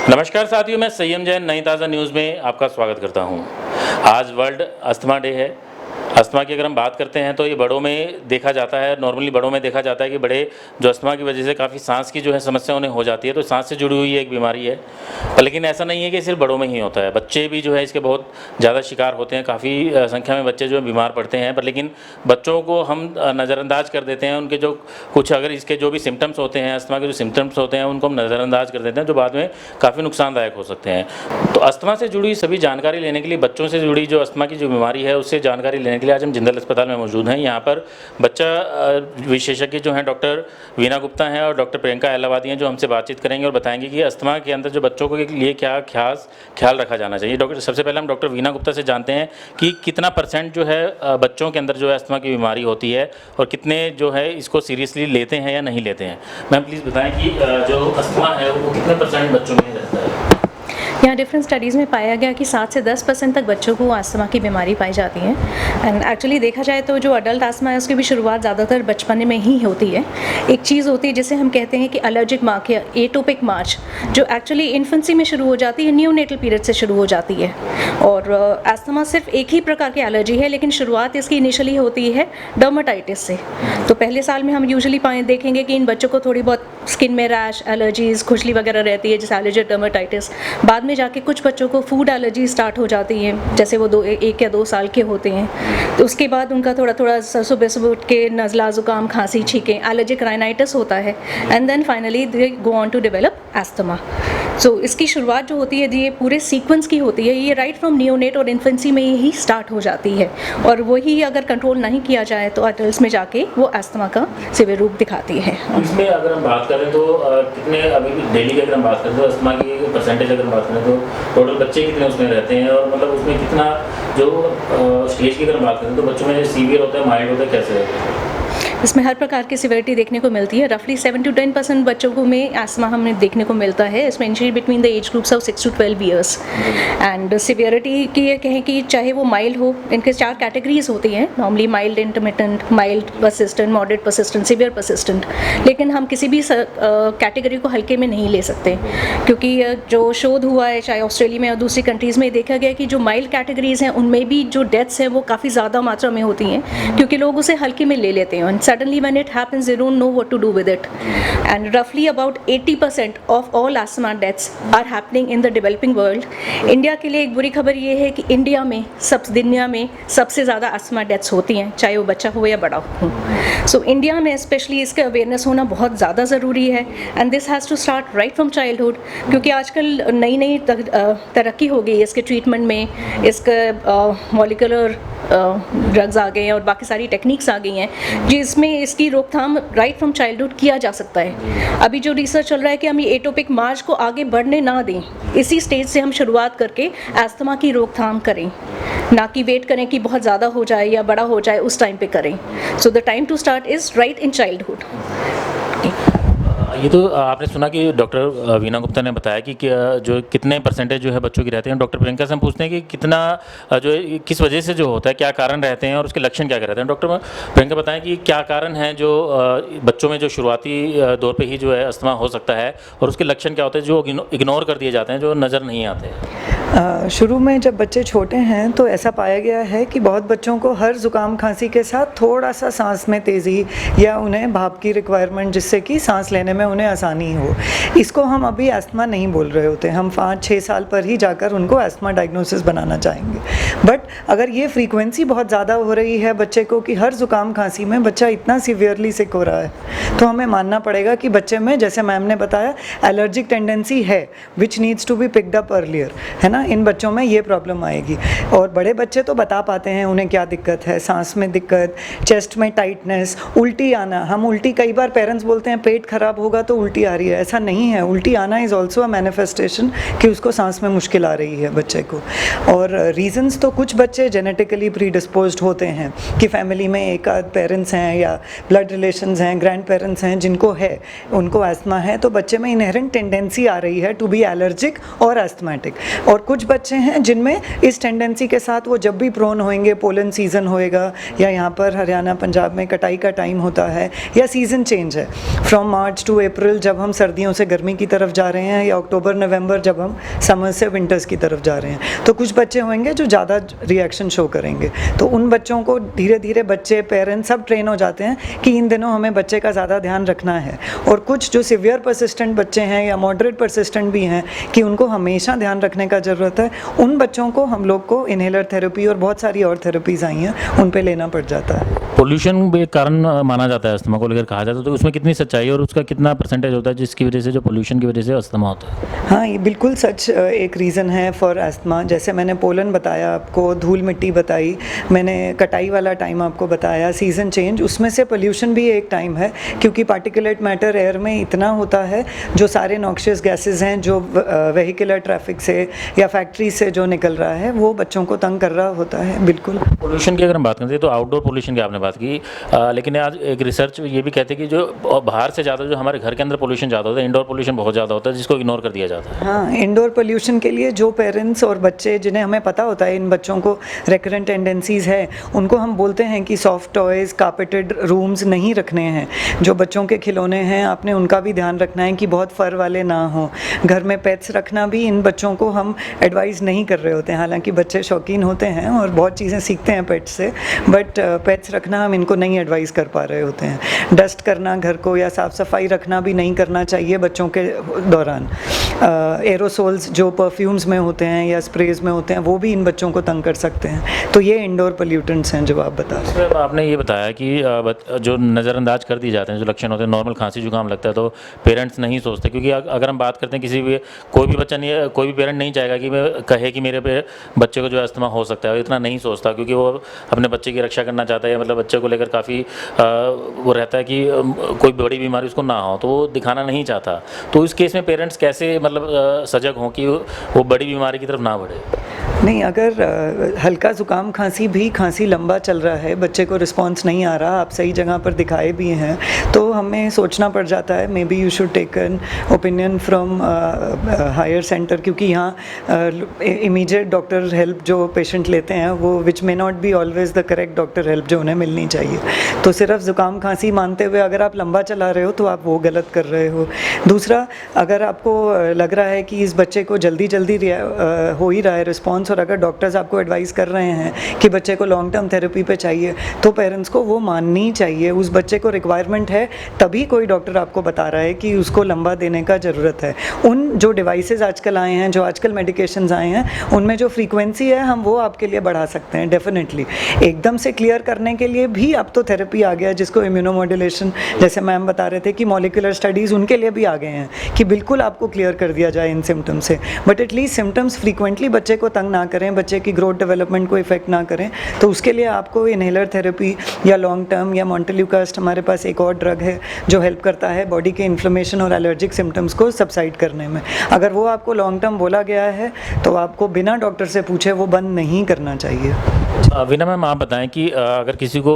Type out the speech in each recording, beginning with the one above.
नमस्कार साथियों, मैं संयम जैन नई ताज़ा न्यूज़ में आपका स्वागत करता हूं। आज वर्ल्ड अस्थमा डे है। अस्थमा की अगर हम बात करते हैं तो ये बड़ों में देखा जाता है, नॉर्मली बड़ों में देखा जाता है कि बड़े जो अस्थमा की वजह से काफ़ी सांस की जो है समस्या उन्हें हो जाती है, तो सांस से जुड़ी हुई एक बीमारी है। पर लेकिन ऐसा नहीं है कि सिर्फ बड़ों में ही होता है, बच्चे भी जो है इसके बहुत ज़्यादा शिकार होते हैं। काफ़ी संख्या में बच्चे जो है बीमार पड़ते हैं, पर लेकिन बच्चों को हम नज़रअंदाज कर देते हैं। उनके जो कुछ अगर इसके जो भी सिम्टम्स होते हैं, अस्थमा के जो सिम्टम्स होते हैं उनको हम नज़रअंदाज कर देते हैं, जो बाद में काफ़ी नुकसानदायक हो सकते हैं। तो अस्थमा से जुड़ी सभी जानकारी लेने के लिए, बच्चों से जुड़ी जो अस्थमा की जो बीमारी है उससे जानकारी लेने के लिए आज हम जिंदल अस्पताल में मौजूद हैं। यहाँ पर बच्चा विशेषज्ञ जो हैं डॉक्टर वीना गुप्ता हैं और डॉक्टर प्रियंका अहलावादी हैं, जो हमसे बातचीत करेंगे और बताएंगे कि अस्थमा के अंदर जो बच्चों के लिए क्या ख्याल रखा जाना चाहिए। डॉक्टर, सबसे पहले हम डॉक्टर वीना गुप्ता से जानते हैं कि कितना % जो है बच्चों के अंदर जो है अस्थमा की बीमारी होती है और कितने जो है इसको सीरियसली लेते हैं या नहीं लेते हैं। मैम प्लीज़ बताएं कि जो अस्थमा है वो कितने % बच्चों में रहता है। यहाँ डिफरेंट स्टडीज़ में पाया गया कि 7 से 10% तक बच्चों को अस्थमा की बीमारी पाई जाती है। एंड एक्चुअली देखा जाए तो जो अडल्ट अस्थमा है उसकी भी शुरुआत ज़्यादातर बचपन में ही होती है। एक चीज़ होती है जिसे हम कहते हैं कि एलर्जिक मार्क या एटोपिक मार्च, जो एक्चुअली इन्फेंसी में शुरू हो जाती है, न्यूनेटल पीरियड से शुरू हो जाती है। और अस्थमा सिर्फ एक ही प्रकार की एलर्जी है, लेकिन शुरुआत इसकी इनिशियली होती है डर्माटाइटिस से। तो पहले साल में हम यूजुअली देखेंगे कि इन बच्चों को थोड़ी बहुत स्किन में रैश, एलर्जीज़, खुजली वगैरह रहती है, जैसे एलर्जिक डर्माटाइटिस। बाद में जाके कुछ बच्चों को फूड एलर्जी स्टार्ट हो जाती है, जैसे वो 1 या 2 साल के होते हैं। तो उसके बाद उनका थोड़ा सुबह सुबह उठ के नज़ला, ज़ुकाम, खांसी, छींकें, एलर्जिक राइनाइटिस होता है। And then finally they go on to develop asthma. So इसकी शुरुआत जो होती है ये पूरे सीक्वेंस की होती है, ये राइट फ्रॉम नियोनेट और इन्फेंसी में ही स्टार्ट हो जाती है। और वही अगर कंट्रोल नहीं किया जाए तो अडल्ट में जाके वो अस्थमा का सिवियर रूप दिखाती है। इसमें अगर हम बात करें तो कितने अभी डेली की अगर हम बात करें तो अस्थमा की % अगर हम बात करें तो टोटल बच्चे कितने उसमें रहते हैं, और मतलब उसमें कितना जो स्टेज की अगर हम बात करें तो बच्चों में सीवियर होता है, माइल्ड होता है, कैसे रहता है। इसमें हर प्रकार की सिवियरिटी देखने को मिलती है। रफली 7 to 10% बच्चों को में अस्थमा हमें देखने को मिलता है। इसमें injury between the age groups of 6 to 12 years. And severity की ये कहें कि चाहे वो माइल्ड हो, इनके 4 कैटेगरीज होती हैं normally: mild, intermittent, mild persistent, moderate persistent, severe persistent. लेकिन हम किसी भी कैटेगरी को हल्के में नहीं ले सकते, क्योंकि जो शोध हुआ है चाहे ऑस्ट्रेलिया में और दूसरी कंट्रीज़ में, देखा गया कि जो माइल्ड कैटेगरीज हैं उनमें भी जो डेथ्स हैं वो काफ़ी ज़्यादा मात्रा में होती हैं, क्योंकि लोग उसे हल्के में ले लेते हैं। Suddenly when it happens they don't know what to do with it. And roughly about 80% of all asthma deaths are happening in the developing world. India के लिए एक बुरी खबर ये है कि इंडिया में दुनिया में सबसे ज़्यादा अस्थमा डेथ्स होती हैं, चाहे वो बच्चा हो या बड़ा हो। सो इंडिया में स्पेशली इसका अवेयरनेस होना बहुत ज़्यादा ज़रूरी है। And this has to start right from childhood, क्योंकि आजकल नई तरक्की हो गई है इसके ट्रीटमेंट में। इसका मॉलिक्यूलर ड्रग्स आ गए हैं और बाकी सारी टेक्निक्स आ गई हैं जिसमें इसकी रोकथाम राइट फ्रॉम चाइल्डहुड किया जा सकता है। अभी जो रिसर्च चल रहा है कि हम ये एटोपिक मार्च को आगे बढ़ने ना दें, इसी स्टेज से हम शुरुआत करके अस्थमा की रोकथाम करें, ना कि वेट करें कि बहुत ज़्यादा हो जाए या बड़ा हो जाए उस टाइम पे करें। So the time to start is right in childhood. ये तो आपने सुना कि डॉक्टर वीना गुप्ता ने बताया कि जो कितने % जो है बच्चों की रहते हैं। डॉक्टर प्रियंका से हम पूछते हैं कि कितना जो है किस वजह से जो होता है, क्या कारण रहते हैं और उसके लक्षण क्या रहते हैं। डॉक्टर प्रियंका बताएं कि क्या कारण है जो बच्चों में जो शुरुआती दौर पे ही जो है अस्थमा हो सकता है, और उसके लक्षण क्या होते हैं जो इग्नोर कर दिए जाते हैं, जो नज़र नहीं आते। शुरू में जब बच्चे छोटे हैं तो ऐसा पाया गया है कि बहुत बच्चों को हर ज़ुकाम खांसी के साथ थोड़ा सा सांस में तेज़ी या उन्हें भाप की रिक्वायरमेंट, जिससे कि सांस लेने में उन्हें आसानी हो। इसको हम अभी अस्थमा नहीं बोल रहे होते, हम 5-6 साल पर ही जाकर उनको अस्थमा डायग्नोसिस बनाना चाहेंगे। बट अगर ये फ्रीक्वेंसी बहुत ज़्यादा हो रही है बच्चे को कि हर ज़ुकाम खांसी में बच्चा इतना सीवियरली सिक हो रहा है, तो हमें मानना पड़ेगा कि बच्चे में, जैसे मैम ने बताया, एलर्जिक टेंडेंसी है which needs to be picked up earlier, है ना। इन बच्चों में ये प्रॉब्लम आएगी। और बड़े बच्चे तो बता पाते हैं उन्हें क्या दिक्कत है, सांस में दिक्कत, चेस्ट में टाइटनेस, उल्टी आना। हम उल्टी, कई बार पेरेंट्स बोलते हैं पेट खराब होगा तो उल्टी आ रही है, ऐसा नहीं है। उल्टी आना इज़ ऑल्सो अ मैनिफेस्टेशन कि उसको सांस में मुश्किल आ रही है बच्चे को। और रीजंस तो कुछ बच्चे जेनेटिकली प्रीडिस्पोज्ड होते हैं कि फैमिली में एक आध पेरेंट्स हैं या ब्लड रिलेशंस हैं, ग्रैंड पेरेंट्स हैं जिनको है, उनको अस्थमा है, तो बच्चे में इनहेरेंट टेंडेंसी आ रही है टू बी एलर्जिक और अस्थमेटिक। और कुछ बच्चे हैं जिनमें इस टेंडेंसी के साथ वो जब भी प्रोन होंगे, पोलन सीज़न होएगा या यहाँ पर हरियाणा पंजाब में कटाई का टाइम होता है या सीज़न चेंज है फ्रॉम मार्च टू अप्रैल जब हम सर्दियों से गर्मी की तरफ जा रहे हैं या अक्टूबर नवंबर जब हम समर से विंटर्स की तरफ जा रहे हैं, तो कुछ बच्चे होंगे जो ज़्यादा रिएक्शन शो करेंगे। तो उन बच्चों को धीरे धीरे बच्चे, पेरेंट्स सब ट्रेन हो जाते हैं कि इन दिनों हमें बच्चे का ज़्यादा ध्यान रखना है। और कुछ जो सिवियर परसिस्टेंट बच्चे हैं या मॉडरेट परसिस्टेंट भी हैं कि उनको हमेशा ध्यान रखने का ज़रूरत है, उन बच्चों को हम लोग को इन्हेलर थेरेपी और बहुत सारी और थेरेपीज़ आई हैं, उन पे लेना पड़ जाता है। पोल्यूशन भी एक कारण माना जाता है अस्थमा को लेकर कहा जाता है, तो उसमें कितनी सच्चाई है और उसका कितना परसेंटेज होता है जिसकी वजह से, जो पोल्यूशन की वजह से अस्थमा होता है? हाँ, ये बिल्कुल सच एक रीज़न है फॉर अस्थमा। जैसे मैंने पोलन बताया आपको, धूल मिट्टी बताई, मैंने कटाई वाला टाइम आपको बताया, सीज़न चेंज, उसमें से पोल्यूशन भी एक टाइम है क्योंकि पार्टिकुलेट मैटर एयर में इतना होता है, जो सारे नॉक्शियस गैसेस हैं जो वेहिकुलर ट्रैफिक से या फैक्ट्री से जो निकल रहा है वो बच्चों को तंग कर रहा होता है। बिल्कुल। पोल्यूशन की अगर हम बात करते हैं तो आउटडोर पोल्यूशन की आपने बात की, लेकिन आज एक रिसर्च ये भी कहते हैं कि जो बाहर से ज़्यादा, जो हमारे घर के अंदर पोल्यूशन ज़्यादा होता है, इंडोर पोल्यूशन बहुत ज़्यादा होता है जिसको इग्नोर कर दिया जाता है। हाँ, इंडोर पोल्यूशन के लिए जो पेरेंट्स और बच्चे, जिन्हें हमें पता होता है इन बच्चों को रेकरेंट टेंडेंसीज़ है, उनको हम बोलते हैं कि सॉफ्ट टॉयज़, कार्पेटेड रूम्स नहीं रखने हैं। जो बच्चों के खिलौने हैं आपने उनका भी ध्यान रखना है कि बहुत फर वाले ना हो। घर में पेट्स रखना भी इन बच्चों को हम एडवाइस नहीं कर रहे होते हैं, हालांकि बच्चे शौकीन होते हैं और बहुत चीज़ें सीखते हैं पेट्स से, बट पेट्स रखना हम इनको नहीं एडवाइस कर पा रहे होते हैं। डस्ट करना घर को या साफ़ सफाई रखना भी नहीं करना चाहिए बच्चों के दौरान। एरोसोल्स जो परफ्यूम्स में होते हैं या स्प्रेज में होते हैं वो भी इन बच्चों को तंग कर सकते हैं। तो ये इंडोर पोल्यूटेंट्स हैं जो आप बता रहे हैं। आपने ये बताया कि जो नज़रअंदाज कर दिए जाते हैं, जो लक्षण होते हैं, नॉर्मल खांसी जुकाम लगता है तो पेरेंट्स नहीं सोचते, क्योंकि अगर हम बात करते हैं किसी भी, कोई भी बच्चा नहीं, कोई भी पेरेंट नहीं चाहेगा कि मैं कहे कि मेरे बच्चे को जो अस्थमा हो सकता है, इतना नहीं सोचता, क्योंकि वो अपने बच्चे की रक्षा करना चाहता है, मतलब बच्चे को लेकर काफ़ी वो रहता है कि कोई बड़ी बीमारी उसको ना हो, तो वो दिखाना नहीं चाहता। तो इस केस में पेरेंट्स कैसे मतलब सजग हों कि वो बड़ी बीमारी की तरफ ना बढ़े? नहीं, अगर हल्का ज़ुकाम खांसी भी, खांसी लंबा चल रहा है, बच्चे को रिस्पांस नहीं आ रहा, आप सही जगह पर दिखाए भी हैं, तो हमें सोचना पड़ जाता है maybe you should take an opinion from higher centre, क्योंकि यहाँ इमीडिएट डॉक्टर हेल्प जो पेशेंट लेते हैं वो which may not be always the correct doctor help जो उन्हें मिलनी चाहिए। तो सिर्फ ज़ुकाम खांसी मानते हुए अगर आप लंबा चला रहे हो तो आप वो गलत कर रहे हो। दूसरा, अगर आपको लग रहा है कि इस बच्चे को जल्दी हो ही रहा है रिस्पॉन्स, और अगर डॉक्टर्स आपको एडवाइस कर रहे हैं कि बच्चे को लॉन्ग टर्म थेरेपी पे चाहिए, तो पेरेंट्स को वो माननी चाहिए। उस बच्चे को रिक्वायरमेंट है तभी कोई डॉक्टर आपको बता रहा है कि उसको लंबा देने का ज़रूरत है। उन जो डिवाइसेस आजकल आए हैं, जो आजकल मेडिकेशंस आए हैं, उनमें जो फ्रीक्वेंसी है हम वो आपके लिए बढ़ा सकते हैं डेफिनेटली। एकदम से क्लियर करने के लिए भी अब तो थेरेपी आ गया जिसको इम्यूनोमॉड्यूलेशन, जैसे मैम बता रहे थे कि मॉलिक्यूलर स्टडीज़ उनके लिए भी आ गए हैं कि बिल्कुल आपको क्लियर कर दिया जाए इन सिम्टम्स से, बट एटलीस्ट सिम्टम्स फ्रीक्वेंटली बच्चे को तंग ना करें, बच्चे की ग्रोथ डेवलपमेंट को इफेक्ट ना करें। तो उसके लिए आपको इन्हेलर थेरेपी या लॉन्ग टर्म या मोंटेल्यूकास्ट, हमारे पास एक और ड्रग है जो हेल्प करता है बॉडी के इन्फ्लेमेशन और एलर्जिक सिम्टम्स को सबसाइड करने में। अगर वो आपको लॉन्ग टर्म बोला गया है तो आपको बिना डॉक्टर से पूछे वो बंद नहीं करना चाहिए। वीना मैम, आप बताएं कि अगर किसी को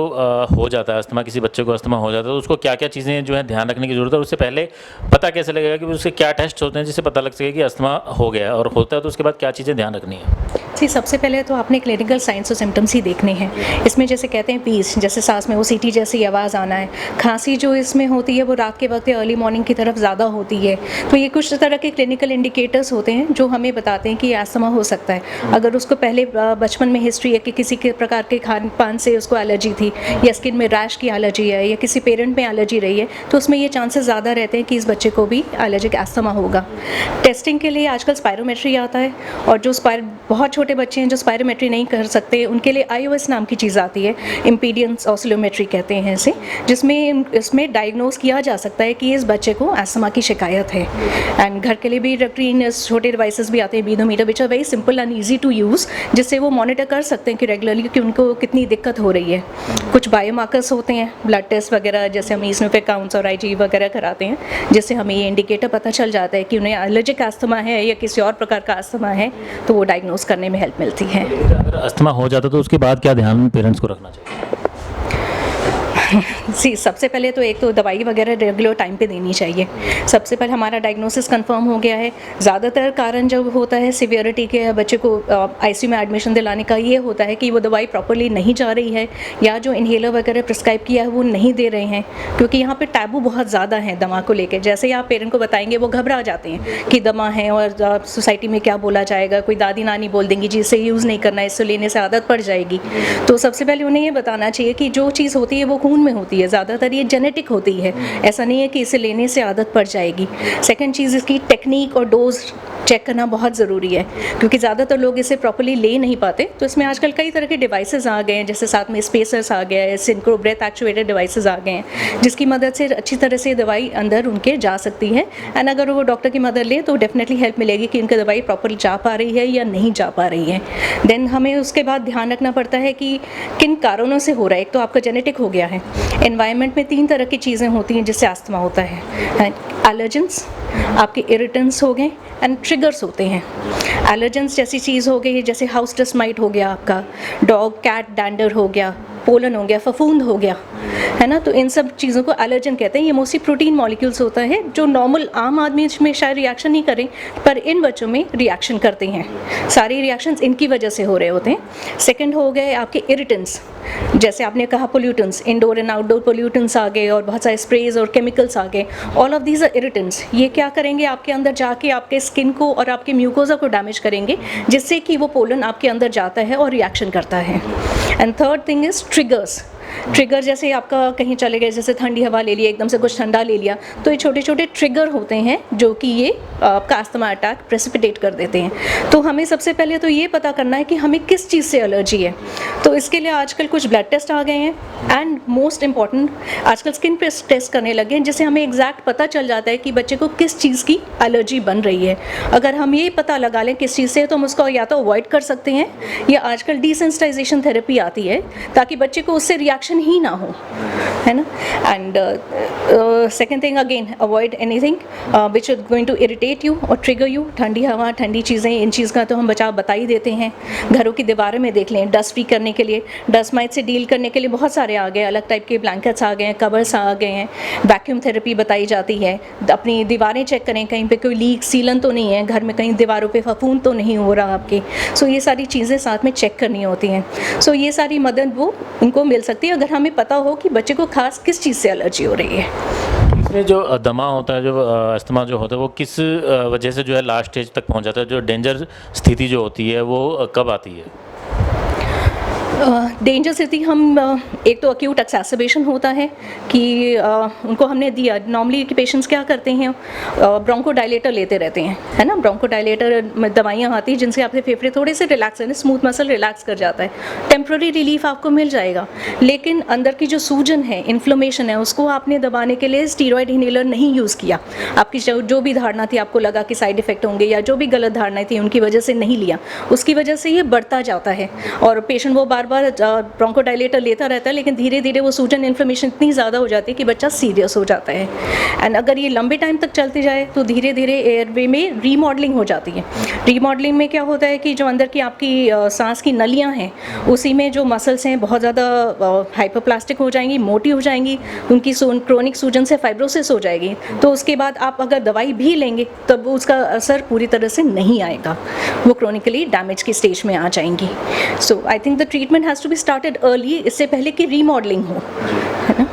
हो जाता है अस्थमा, किसी बच्चे को अस्थमा हो जाता है, तो उसको क्या क्या चीज़ें जो है ध्यान रखने की ज़रूरत है? उससे पहले पता कैसे लगेगा कि उसके क्या टेस्ट होते हैं जिससे पता लग सके कि अस्थमा हो गया, और होता है तो उसके बाद क्या चीज़ें ध्यान रखनी है? जी, सबसे पहले तो आपने क्लिनिकल साइंस और सिम्टम्स ही देखने हैं। इसमें जैसे कहते हैं पीस, जैसे सांस में वो सीटी जैसी आवाज़ आना है। खांसी जो इसमें होती है वो रात के वक्त या अर्ली मॉर्निंग की तरफ ज़्यादा होती है। तो ये कुछ तरह के क्लिनिकल इंडिकेटर्स होते हैं जो हमें बताते हैं कि अस्थमा हो सकता है। अगर उसको पहले बचपन में हिस्ट्री है कि किसी के प्रकार के खान पान से उसको एलर्जी थी, या स्किन में रैश की एलर्जी है, या किसी पेरेंट में एलर्जी रही है, तो उसमें ये चांसेस ज़्यादा रहते हैं कि इस बच्चे को भी एलर्जिक अस्थमा होगा। टेस्टिंग के लिए आजकल स्पायरोमेट्री आता है, और जो बहुत छोटे बच्चे हैं जो स्पायरोमेट्री नहीं कर सकते उनके लिए IOS नाम की चीज़ आती है, इम्पीडेंस ऑसिलोमेट्री कहते हैं इसे, जिसमें इसमें डायग्नोज किया जा सकता है कि इस बच्चे को अस्थमा की शिकायत है। एंड घर के लिए भी रूटीन छोटे डिवाइसेस भी आते हैं, बीनोमीटर, which are very simple and easy to use, जिससे वो मॉनिटर कर सकते हैं कि रेगुलरली कि उनको कितनी दिक्कत हो रही है। कुछ बायोमार्कर्स होते हैं, ब्लड टेस्ट वगैरह, जैसे हम ईसनोफिलिक काउंट्स और IgE वगैरह कराते हैं, जिससे हमें ये इंडिकेटर पता चल जाता है कि उन्हें एलर्जिक अस्थमा है या किसी और प्रकार का अस्थमा है, तो वो डायग्नोज करने में हेल्प मिलती है। अगर अस्थमा हो जाता तो उसके बाद क्या ध्यान पेरेंट्स को रखना चाहिए? जी, सबसे पहले तो एक तो दवाई वगैरह रेगुलर टाइम पे देनी चाहिए। सबसे पहले हमारा डायग्नोसिस कंफर्म हो गया है। ज़्यादातर कारण जब होता है सिवियरिटी के बच्चे को आईसीयू में एडमिशन दिलाने का, ये होता है कि वो दवाई प्रॉपर्ली नहीं जा रही है या जो इन्हेलर वगैरह प्रिस्क्राइब किया है वो नहीं दे रहे हैं, क्योंकि यहाँ पे टैबू बहुत ज़्यादा है दमा को लेकर। जैसे ही आप पेरेंट को बताएंगे वो घबरा जाते हैं कि दमा है और सोसाइटी में क्या बोला जाएगा, कोई दादी नानी बोल देंगी जी इसे यूज़ नहीं करना, इससे लेने से आदत पड़ जाएगी। तो सबसे पहले उन्हें ये बताना चाहिए कि जो चीज़ होती है वो खून में होती है, ज़्यादातर ये जेनेटिक होती है, ऐसा नहीं है कि इसे लेने से आदत पड़ जाएगी। सेकंड चीज़, इसकी टेक्निक और डोज चेक करना बहुत ज़रूरी है, क्योंकि ज़्यादातर लोग इसे प्रॉपर्ली ले नहीं पाते। तो इसमें आजकल कई तरह के डिवाइसेस आ गए हैं, जैसे साथ में स्पेसर्स आ गया है, सिंक्रो ब्रेथ एक्चुएटेड डिवाइसेस आ गए हैं, जिसकी मदद से अच्छी तरह से दवाई अंदर उनके जा सकती है। एंड अगर वो डॉक्टर की मदद ले तो डेफिनेटली हेल्प मिलेगी कि उनकी दवाई प्रॉपर्ली जा पा रही है या नहीं जा पा रही है। देन हमें उसके बाद ध्यान रखना पड़ता है कि किन कारणों से हो रहा है। एक तो आपका जेनेटिक हो गया है। एनवायरनमेंट में 3 तरह की चीज़ें होती हैं जिससे अस्थमा होता है। एलर्जेंस, आपके इरिटेंट्स हो गए, एंड ट्रिगर्स होते हैं। एलर्जेंस जैसी चीज़ हो गई, जैसे हाउस डस्ट माइट हो गया, आपका डॉग कैट डैंडर हो गया, पोलन हो गया, फफूंद हो गया, है ना। तो इन सब चीज़ों को एलर्जन कहते हैं। ये मोस्टली प्रोटीन मॉलिक्यूल्स होता है जो नॉर्मल आम आदमी में शायद रिएक्शन नहीं करें, पर इन बच्चों में रिएक्शन करते हैं। सारी रिएक्शंस इनकी वजह से हो रहे होते हैं। सेकंड हो गए आपके इरिटेंट्स, जैसे आपने कहा pollutants, indoor and outdoor pollutants आ गए और बहुत सारे स्प्रेज और केमिकल्स आ गए। All of these are irritants. ये क्या करेंगे, आपके अंदर जाके आपके स्किन को और आपके म्यूकोजा को डैमेज करेंगे, जिससे कि वो पोलन आपके अंदर जाता है और रिएक्शन करता है। And third thing is triggers. Trigger जैसे आपका कहीं चले गए, जैसे ठंडी हवा ले लिया, एकदम से कुछ ठंडा ले लिया, तो ये छोटे छोटे ट्रिगर होते हैं जो कि ये आपका अस्थमा अटैक प्रेसिपिटेट कर देते हैं। तो हमें सबसे पहले तो ये पता करना है कि हमें किस चीज़ से एलर्जी है। तो इसके लिए आजकल कुछ ब्लड टेस्ट आ गए हैं, एंड मोस्ट इम्पॉर्टेंट आजकल स्किन टेस्ट करने लगे हैं, जिससे हमें एग्जैक्ट पता चल जाता है कि बच्चे को किस चीज़ की एलर्जी बन रही है। अगर हम ये पता लगा लें किस चीज़ से, तो हम उसको या तो अवॉइड कर सकते हैं, या आजकल डिसेंसिटाइजेशन थेरेपी आती है ताकि बच्चे को उससे रिएक्शन ही ना हो, है ना। And second thing again, avoid anything which is going to irritate you और ट्रिगर यू। ठंडी हवा, ठंडी चीज़ें, इन चीज़ का तो हम बचाव बता ही देते हैं। घरों की दीवारें में देख लें, डस्ट फ्री करने के लिए, डस्ट माइट से डील करने के लिए बहुत सारे आ गए, अलग टाइप के ब्लैंकेट्स आ गए हैं, कवर्स आ गए हैं, वैक्यूम थेरेपी बताई जाती है। अपनी दीवारें चेक करें, कहीं पे कोई लीक सीलन तो नहीं है, घर में कहीं दीवारों पे फफूंद तो नहीं हो रहा आपके। सो ये सारी चीज़ें साथ में चेक करनी होती हैं। सो ये सारी मदद वो उनको मिल सकती है, अगर हमें पता हो कि बच्चे को खास किस चीज़ से एलर्जी हो रही है। इसमें जो दमा होता है, जो अस्थमा जो होता है, वो किस वजह से जो है लास्ट स्टेज तक पहुंच जाता है? जो डेंजर स्थिति जो होती है वो कब आती है? डेंजर स्थिति हम एक तो अक्यूट एक्सेसरबेशन होता है कि उनको हमने दिया। नॉर्मली के पेशेंट्स क्या करते हैं, ब्रोंकोडायलेटर लेते रहते हैं, है ना। ब्रोंकोडायलेटर दवाइयाँ आती हैं जिनसे आपके फेफड़े थोड़े से रिलैक्स है, स्मूथ मसल रिलैक्स कर जाता है, टेम्प्रेरी रिलीफ आपको मिल जाएगा। लेकिन अंदर की जो सूजन है, इन्फ्लेमेशन है, उसको आपने दबाने के लिए स्टीरॉयड इन्हेलर नहीं यूज़ किया। आपकी जो भी धारणा थी, आपको लगा कि साइड इफेक्ट होंगे या जो भी गलत धारणाएं थी उनकी वजह से नहीं लिया, उसकी वजह से ये बढ़ता जाता है और पेशेंट वो बार बार ब्रोंकोडायलेटर लेता रहता है, लेकिन धीरे धीरे वो सूजन इन्फ्लेमेशन इतनी ज़्यादा हो जाती है कि बच्चा सीरियस हो जाता है। एंड अगर ये लंबे टाइम तक चलते जाए तो धीरे धीरे एयरवे में रीमॉडलिंग हो जाती है। रीमॉडलिंग में क्या होता है कि जो अंदर की आपकी सांस की नलियाँ हैं, उसी में जो मसल्स हैं बहुत ज़्यादा हाइपरप्लास्टिक हो जाएंगी, मोटी हो जाएंगी, उनकी क्रोनिक सूजन से फाइब्रोसिस हो जाएगी। तो उसके बाद आप अगर दवाई भी लेंगे तब उसका असर पूरी तरह से नहीं आएगा, वो क्रोनिकली डैमेज की स्टेज में आ जाएंगी। So I think the treatment has to be started early, इससे पहले कि रीमॉडलिंग हो, है ना।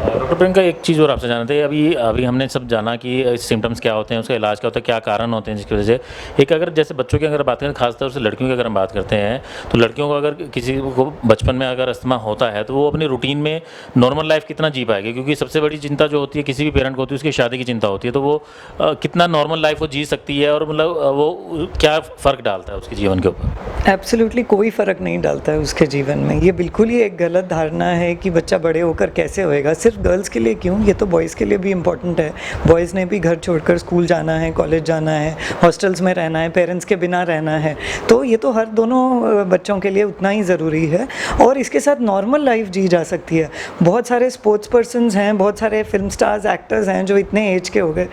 डॉक्टर प्रियंका, एक चीज़ और आपसे जानते हैं, अभी हमने सब जाना कि सिम्टम्स क्या होते हैं, उसका इलाज क्या होता है, क्या कारण होते हैं जिसकी वजह से। एक अगर जैसे बच्चों की अगर बात करें, खासतौर से लड़कियों की अगर हम बात करते हैं, तो लड़कियों को अगर किसी को बचपन में अगर अस्थमा होता है तो वो अपनी रूटीन में नॉर्मल लाइफ कितना जी पाएगी? क्योंकि सबसे बड़ी चिंता जो होती है किसी भी पेरेंट को होती है, उसकी शादी की चिंता होती है। तो वो कितना नॉर्मल लाइफ वो जी सकती है और मतलब वो क्या फ़र्क डालता है उसके जीवन के ऊपर? एब्सोल्युटली कोई फ़र्क नहीं डालता है उसके जीवन में। ये बिल्कुल ही एक गलत धारणा है कि बच्चा बड़े होकर कैसे होएगा। सिर्फ गर्ल्स गर्ल्स के लिए क्यों, ये तो बॉयज़ के लिए भी इम्पॉर्टेंट है। बॉयज़ ने भी घर छोड़कर स्कूल जाना है, कॉलेज जाना है, हॉस्टल्स में रहना है, पेरेंट्स के बिना रहना है, तो ये तो हर दोनों बच्चों के लिए उतना ही ज़रूरी है। और इसके साथ नॉर्मल लाइफ जी जा सकती है। बहुत सारे स्पोर्ट्स पर्सन्स हैं, बहुत सारे फिल्म स्टार्स, एक्टर्स हैं जो इतने एज के हो गए।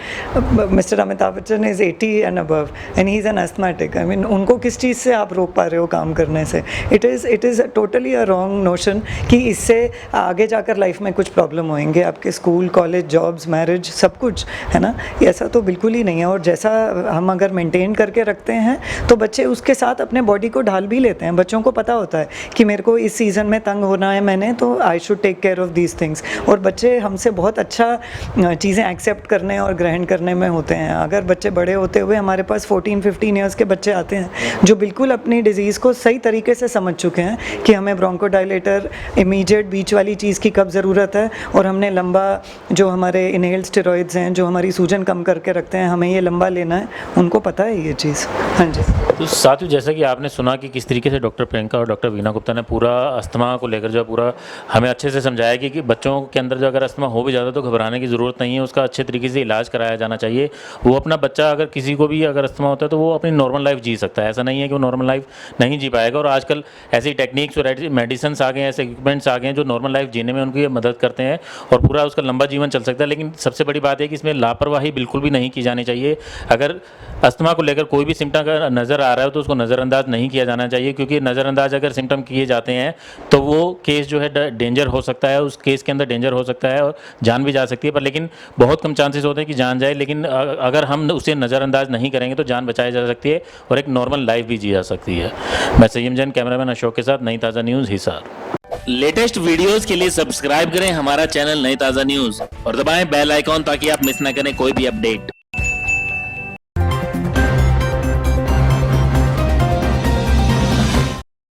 Mister Amitabh Bachchan is 80 and above and he is an asthmatic. I mean उनको किस चीज़ से आप रोक पा रहे हो काम करने से? It is totally a wrong notion कि इससे आगे जाकर लाइफ में कुछ प्रॉब्लम होंगे, आपके स्कूल, कॉलेज, जॉब्स, मैरिज, सब कुछ, है ना। ऐसा तो बिल्कुल ही नहीं है। और जैसा हम अगर मेंटेन करके रखते हैं तो बच्चे उसके साथ अपने बॉडी को ढाल भी लेते हैं। बच्चों को पता होता है कि मेरे को इस सीज़न में तंग होना है मैंने, तो I should take care of these things. और बच्चे हमसे बहुत अच्छा चीज़ें एक्सेप्ट करने और ग्रहण करने में होते हैं। अगर बच्चे बड़े होते हुए हमारे पास 14-15 ईयर्स के बच्चे आते हैं जो बिल्कुल अपनी डिजीज़ को सही तरीके से समझ चुके हैं कि हमें ब्रोंकोडायलेटर, इमीडिएट बीच वाली चीज़ की कब ज़रूरत है, और हमने लंबा जो हमारे इनहेल्ड स्टेरॉइड्स हैं जो हमारी सूजन कम करके रखते हैं, हमें ये लंबा लेना है, उनको पता है ये चीज़। हाँ जी। तो साथियों, जैसा कि आपने सुना कि किस तरीके से डॉक्टर प्रियंका और डॉक्टर वीना गुप्ता ने पूरा अस्थमा को लेकर जो है पूरा हमें अच्छे से समझाया कि बच्चों के अंदर जो अगर अस्थमा हो भी जाता है तो घबराने की ज़रूरत नहीं है, उसका अच्छे तरीके से इलाज कराया जाना चाहिए। वो अपना बच्चा, अगर किसी को भी अगर अस्थमा होता है तो वो अपनी नॉर्मल लाइफ जी सकता है। ऐसा नहीं है कि वो नॉर्मल लाइफ नहीं जी पाएगा। और आजकल ऐसी टेक्निक्स और मेडिसिन आ गए हैं, ऐसे इक्विपमेंट्स आ गए हैं जो नॉर्मल लाइफ जीने में उनकी मदद करते हैं और पूरा उसका लंबा जीवन चल सकता है। लेकिन सबसे बड़ी बात है कि इसमें लापरवाही बिल्कुल भी नहीं की जानी चाहिए। अगर अस्थमा को लेकर कोई भी सिम्टम अगर नज़र आ रहा है तो उसको नज़रअंदाज नहीं किया जाना चाहिए, क्योंकि नज़रअंदाज अगर सिम्टम किए जाते हैं तो वो केस जो है डेंजर हो सकता है, उस केस के अंदर डेंजर हो सकता है और जान भी जा सकती है। पर लेकिन बहुत कम चांसेस होते हैं कि जान जाए, लेकिन अगर हम उसे नज़रअंदाज नहीं करेंगे तो जान बचाई जा सकती है और एक नॉर्मल लाइफ भी जी जा सकती है। मैं सय्यम जैन, कैमरामैन अशोक के साथ, नई ताज़ा न्यूज़, हिसार। लेटेस्ट वीडियोस के लिए सब्सक्राइब करें हमारा चैनल नई ताज़ा न्यूज़ और दबाएं बेल आइकॉन ताकि आप मिस ना करें कोई भी अपडेट।